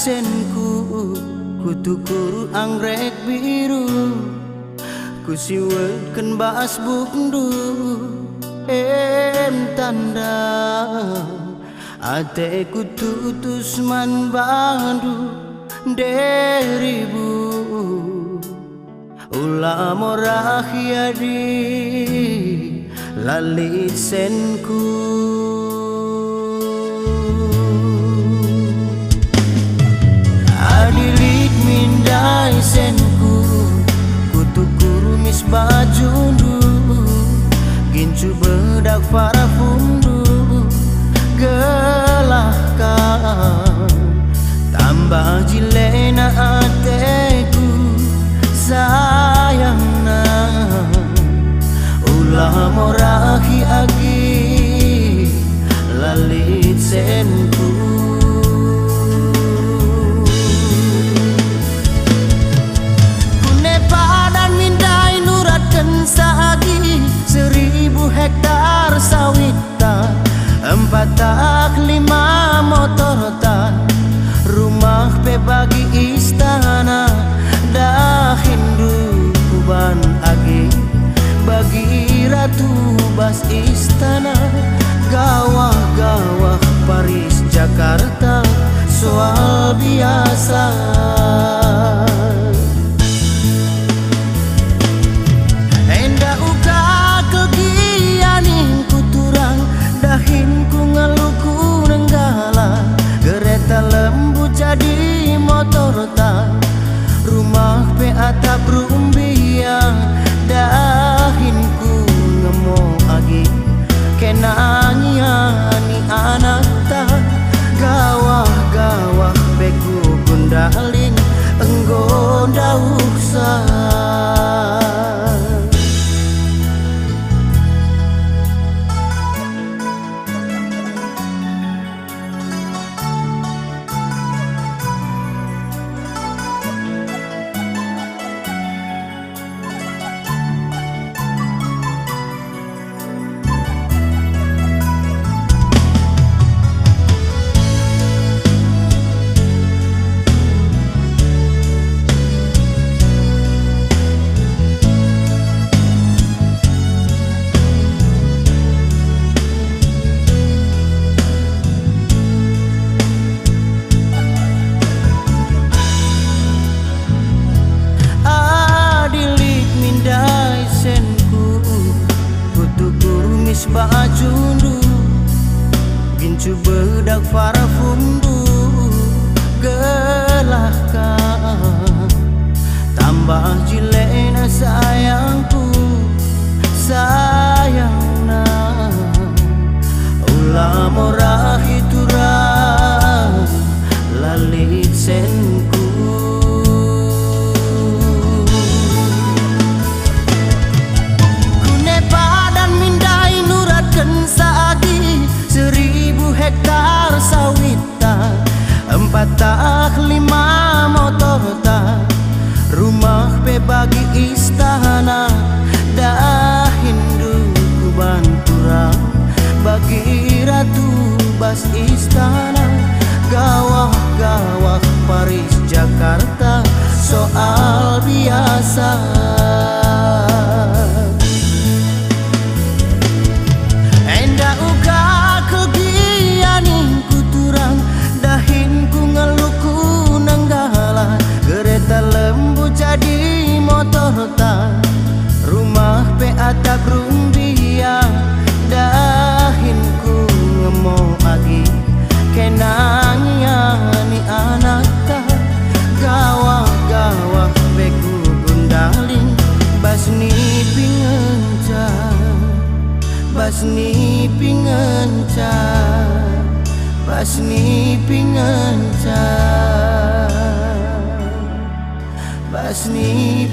senku kutukur anggrek biru kusiweken baas bundu tanda ate kututus man bandu deribu ulam rahiadi lalit senku adilik mindai senku kutukuru mis bajundu gincu bedak para fundu gelahkan tambah jilena ateku sayangna ulah morahi agi lalit senku kune padan mindai nuratkan saagi 1000 hektar sawita 4 5 motor tan rumah pe bagi istana dah hindu kuban agi bagi ratu bas istana gawah-gawah Paris Jakarta soal biasa endah uka kegianing kuturang dahin ku ngeluku nenggala kereta lembu jadi motor tan rumah pe atap rumbiang dahinku ngemo agi kenangiani anak ta gawah-gawah beku gundalin enggo dauksa bajundu gincu bedak para fundu gelahkan tambah jilena sayangku sayangna ulah morahi turang lalit senku saagi 1000 hektar sawita 4 5 motor ta rumah pe bagi istana dah hindu kuban turang bagi ratu bas istana gawah-gawah Paris Jakarta soal biasa jadi motor tan rumah pe atap rumbiang dahinku ngemo agi kenangiani anak ta gawah-gawah beku gundalin basni pingencan basni pingencan basni pingencan basni